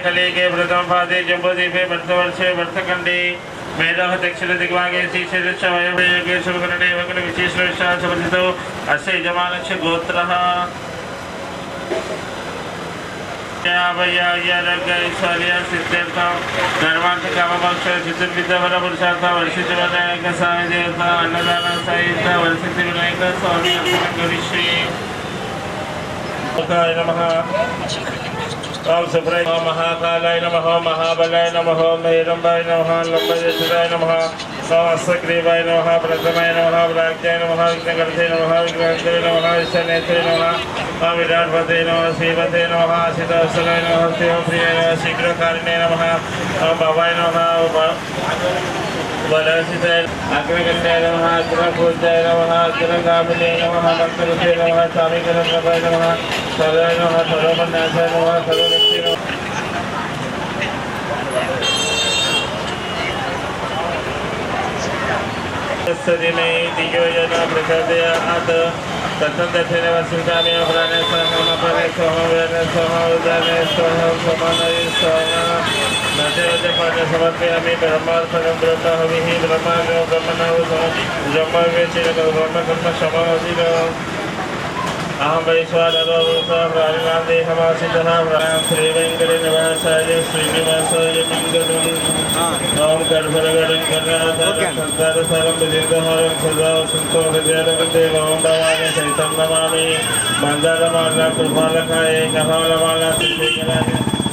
कलिगे व्रतम पादे जम्बोदीपे वर्षवर्षे वर्षखंडे मेधः दक्षिण दिग्भागे श्रीशैलशवयगे शुभकरणे वक्र विशेषविशाल समर्थितो अस्य यजमानस्य गोत्रः ऐश्वर्य सिद्ध्यर्थं धर्मार्थ काममोक्ष सिद्धिविद्यावर पुरुषार्थ वर्षित विनायक स्वामी देवता अन्नदान सहित वर्षित विनायक स्वामी अर्पण करिष्ये। नमः ओम सुब्रय महाकालाय नमः महाबलाय नमः मेरुंबाय नमः लंबोदराय नमः ओम अस्ग्रीवाय नमः प्रथमाय नमः प्राज्ञाय नमः विघ्नकर्ते नमः विघ्नहर्ते नमः विश्वनेत्रे नमः ओम विराटपते नमः श्रीपते नमः सिद्धवत्सलाय नमः शिवप्रियाय नमः शीघ्रकारिणे नमः ओम भवाय नमः वरसिताय अग्रगण्याय नमः अग्रपूज्याय नमः अग्रगामिने नमः भक्तरूपे नमः स्वामीकरप्रभाय नमः सर्वाय नमः सर्वमन्यासाय नमः सर्वव्यक्ति नमः। सदिने दियो जना प्रचोदयात् तत्सन्दर्शेन वसुधामि अपराणे सहमपरे सहमवेने सहमोदाने सहमसमानये सह नदेवजपाने समर्पयामि ब्रह्मार्पणं ब्रह्महविः ब्रह्माग्नो ब्रह्मणो ब्रह्मविवेचनं ब्रह्मकर्म समाधिनो अहं वैश्वानरो प्राणिनादेहमासितः प्राणं श्रीवेङ्कटनिवासाय श्रीनिवासाय मङ्गलम् ओम कर्भरगणं कर्णाधारं संसारसारं विजितहरं सदा वसन्तो हृदयारविन्दे ओम भवानी सहितं नमामि मन्दारमाला कृपालकाय कपालमाला सिद्धिकराय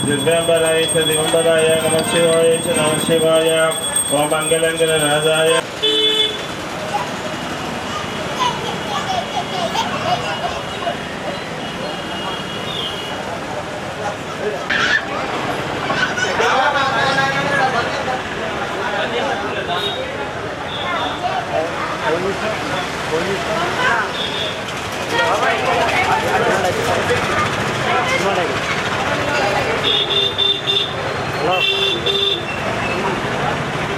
दिव्यांबराय च दिगंबराय नमः शिवाय च नमः शिवाय ओम मङ्गलङ्गलराजाय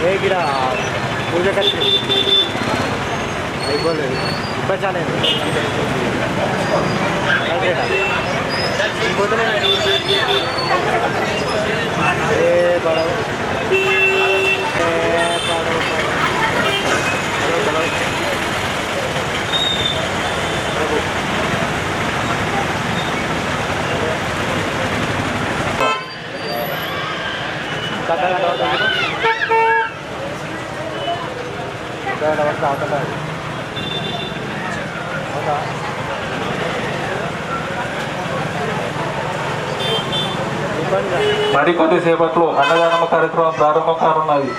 ಹೇಗಿಡ ಪೂಜೆ ಕಟ್ಟಿ అయిపోలేదు ఇప్పచాలే ఏ పడవ మరికొద్దిసేపట్లో అన్నదానం కార్యక్రమం ప్రారంభం కానున్నది.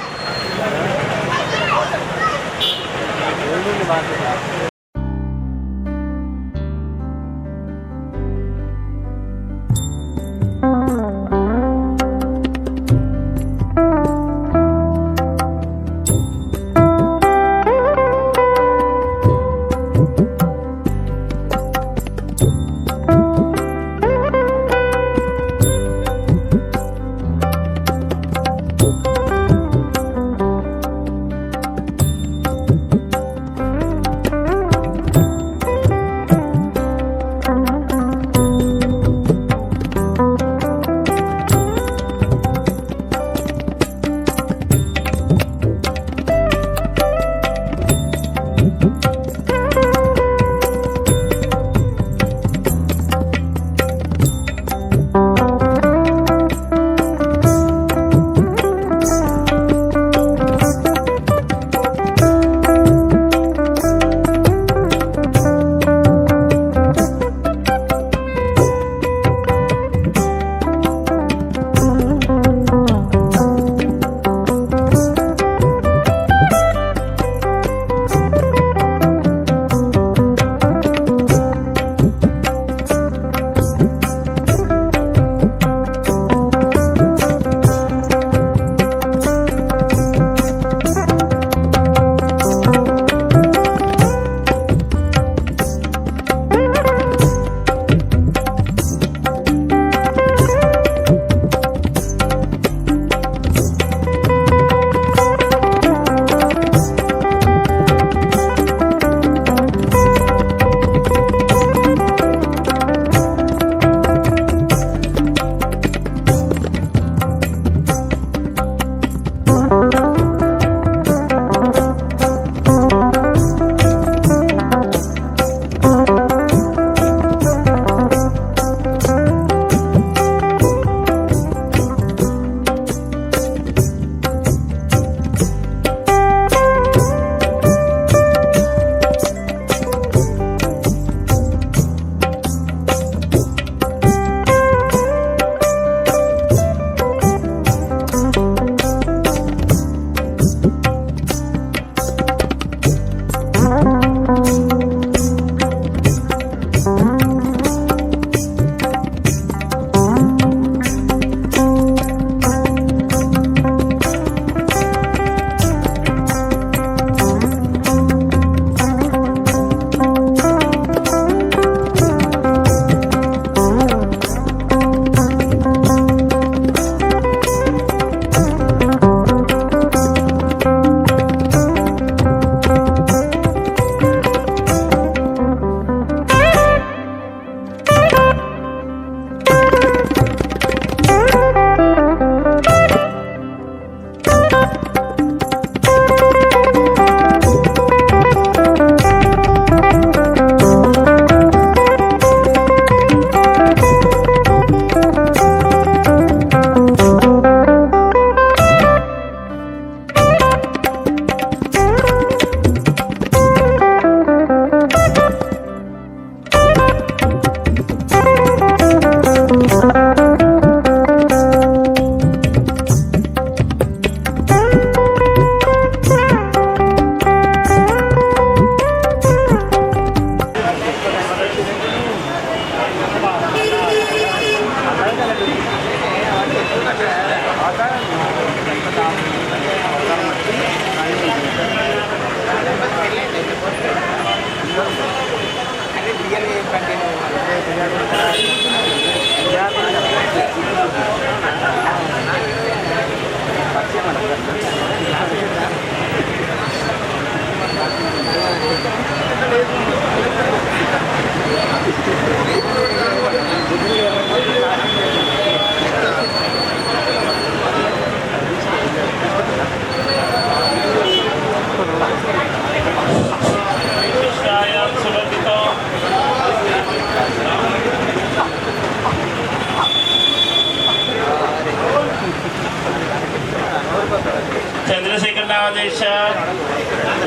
నామదేశ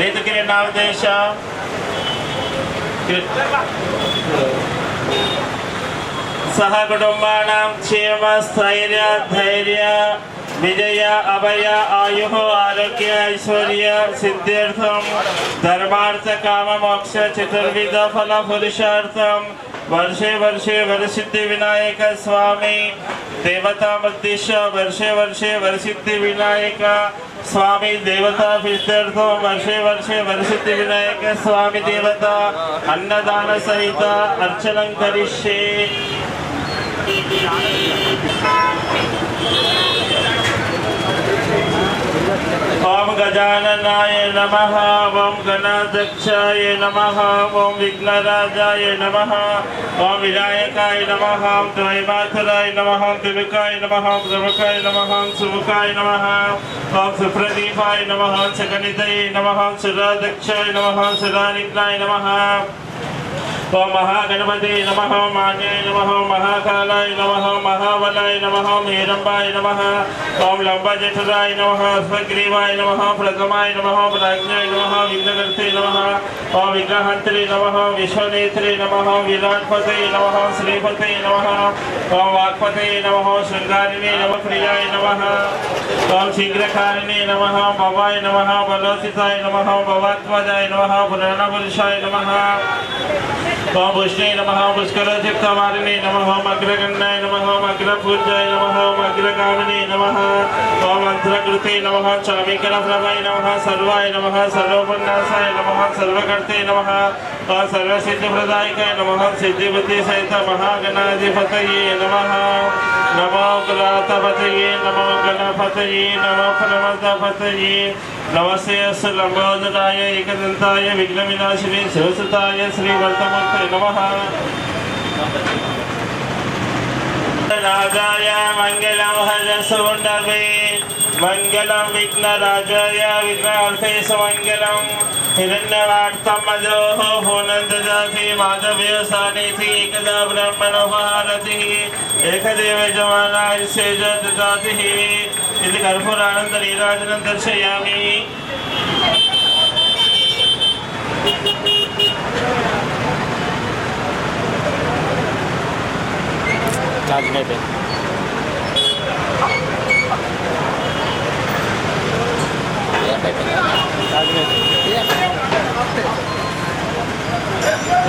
రేతుకిరి నామదేశ సహ కుటుంబానాం క్షేమ స్థైర్య ధైర్య విజయ అభయ ఆయు ఆరోగ్య ఐశ్వర్య సిద్ధ్యర్థం ధర్మార్థ కామ మోక్ష చతుర్విధ ఫల పురుషార్థం वर्षे वर्षे वरसिद्धि विनायक स्वामी देवता मद्दिश वर्षे वर्षे वरसिद्धि विनायक स्वामी देवता फित्यर्थो वर्षे वर्षे वरसिद्धि विनायक स्वामी देवता अन्नदान सहित अर्चनं करिष्ये। ओम गजाननाय नमः ओम गणाध्यक्षाय नमः ओम विघ्नराजाय नमः ओम विनायकाय नमः ओम द्वैमातराय नमः ओम दिविकाय नमः ओम द्रवकाय नमः ओम सुमुखाय नमः ओम सुप्रदीपाय नमः ओम सकनितये नमः ओम सुराध्यक्षाय नमः ओम सुरानिग्नाय नमः ओम महागणपते नमः ओम मान्याय नमः ओम महाकालाय नमः ओम महाबलाय नमः ओम हेरंबाय नमः ओम लंबजठराय नमः स्वग्रीवाय नमः प्रथमाय नमः ओम प्राज्ञाय नमः विघ्नकर्ते नमः ओम विघ्नहन्त्रे नमः ओम विश्वनेत्रे नमः ओम विराट्पते नमः ओम श्रीपते नमः ओम वाक्पते नमः ओम शृंगारिणे नमः प्रियाय नमः ओम शीघ्रकारिणे नमः ओम भवाय नमः बलोचिताय नमः ओम भवात्मजाय नमः पुराणपुरुषाय नमः ओम पुष्णे नमः पुष्करचित्तवारिणे नमः ओम अग्रगण्डाय नमः ओम अग्रपूज्याय नमः ओम अग्रगामिने नमः ओम अंतरकृते नमः चामीकरप्रभाय नमः सर्वाय नमः सर्वोपन्यासाय नमः सर्वकर्ते नमः ओम सर्वसिद्धिप्रदायकाय नमः सिद्धिबुद्धि सहित महागणाधिपतये नमः नमो ग्रातपतये नमो गणपतये नमो प्रमदपतये नमस्ते लंबोदराय एकदंताय विघ्नविनाशिने शिवसुताय श्रीवर्तमूर्ते नमः। राजाय मंगलम हरसुंडवे मंगलम विघ्नराजाय विघ्नार्थे सुमंगलम हिरण्यवार्तं मधोः भुवनन्ददाति माधव्यो सानिधि एकदा ब्रह्मणोपहारतिः एकदेव जवानाय सेज ददातिः इति कर्पूरानन्दनीराजनं दर्शयामि।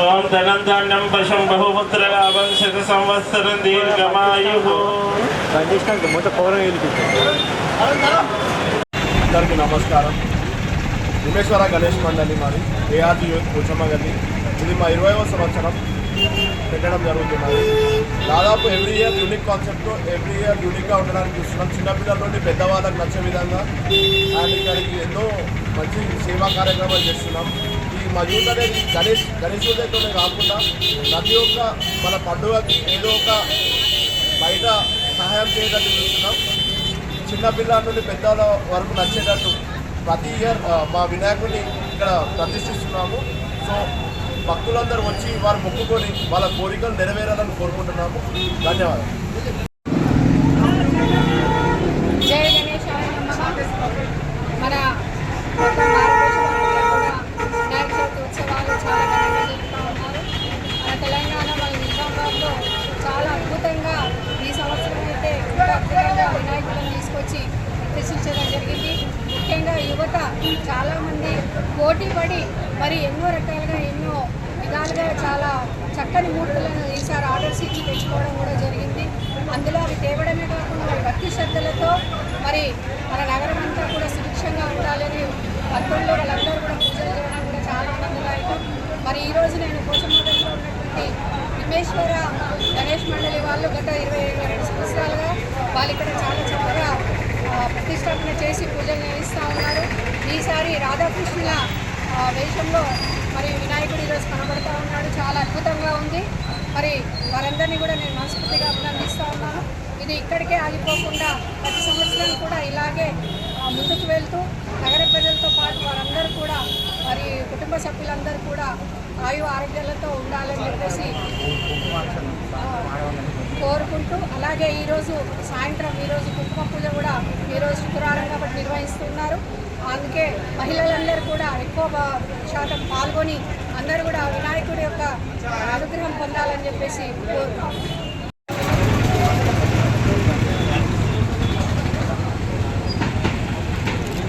ओम धनंदान्यं पशुं बहुपुत्रलाभं शतसंवत्सरं दीर्घमायुः। కండిషనల్ మొత్తం పౌరం అందరికీ నమస్కారం. భీమేశ్వర గణేష్ మండలి మాది ఏఆర్జీ యూత్ పోచమ్మ గల్లి. ఇది మా 20వ సంవత్సరం పెట్టడం జరుగుతున్నది. దాదాపు ఎవ్రీ ఇయర్ యూనిక్ కాన్సెప్ట్తో ఎవ్రీ ఇయర్ యూనిక్గా ఉండడానికి చూస్తున్నాం. చిన్నపిల్లల నుండి పెద్దవాళ్ళకి నచ్చే విధంగా అండ్ ఇక్కడికి ఎన్నో మంచి సేవా కార్యక్రమాలు చేస్తున్నాం. ఈ మా యూత్ అనేది గణేష్ యూత్ కాకుండా ప్రతి ఒక్క మన పండుగకి ఏదో ఒక బయట సహాయం చేయడానికి చూస్తున్నాం. చిన్నపిల్లల నుండి పెద్దల వరకు నచ్చేటట్టు ప్రతి ఇయర్ మా వినాయకుడిని ఇక్కడ ప్రతిష్ఠిస్తున్నాము. సో భక్తులందరూ వచ్చి వారు మొక్కుకొని వాళ్ళ కోరికలు నెరవేరాలని కోరుకుంటున్నాము. ధన్యవాదాలు. జై గణేశాయ నమః. మన భారతదేశంలో కూడా వినాయక చవితి ఉత్సవాలు చాలా ఘనంగా జరుపుతూ ఉన్నారు. మన తెలంగాణ మన నిజామాబాద్లో చాలా అద్భుతంగా ఈ సంవత్సరం అయితే ఇంకా అద్భుతంగా వినాయకులను తీసుకొచ్చి ప్రదర్శించడం జరిగింది. ముఖ్యంగా యువత చాలామంది పోటీ పడి మరి ఎన్నో రకాలుగా ఎన్నో విధాలుగా చాలా చక్కని మూర్తులను ఈసారి ఆర్డర్స్ ఇచ్చి తెచ్చుకోవడం కూడా జరిగింది. అందులో అవి తేవడమే కాకుండా మరి భక్తి శ్రద్ధలతో మరి మన నగరం అంతా కూడా సుభిక్షంగా ఉండాలని భక్తుల్లో వాళ్ళందరూ కూడా పూజలు చేయడం కూడా చాలా ఆనందదాయకం. మరి ఈరోజు నేను పోచమ్మలో ఉన్నటువంటి భీమేశ్వర గణేష్ మండలి వాళ్ళు గత 22 సంవత్సరాలుగా వాళ్ళు ఇక్కడ చాలా చక్కగా ప్రతిష్టాపన చేసి పూజలు నిర్వహిస్తూ ఉన్నారు. ఈసారి రాధాకృష్ణుల వేషంలో మరి వినాయకుడు ఈరోజు కనబడుతూ ఉన్నాడు. చాలా అద్భుతంగా ఉంది. మరి వారందరినీ కూడా నేను మనస్ఫూర్తిగా అభినందిస్తూ ఉన్నాను. ఇది ఇక్కడికే ఆగిపోకుండా ప్రతి సంవత్సరం కూడా ఇలాగే ముందుకు వెళ్తూ నగర ప్రజలతో పాటు వారందరూ కూడా మరి కుటుంబ సభ్యులందరూ కూడా ఆయు ఆరోగ్యాలతో ఉండాలని చెప్పేసి కోరుకుంటూ, అలాగే ఈరోజు సాయంత్రం కుంకుమ పూజ కూడా ఈరోజు శుక్రవారం కాబట్టి నిర్వహిస్తున్నారు. అందుకే మహిళలందరూ కూడా ఎక్కువ శాతం పాల్గొని అందరూ కూడా వినాయకుడి యొక్క అనుగ్రహం పొందాలని చెప్పేసి కోరుకుంటున్నాం.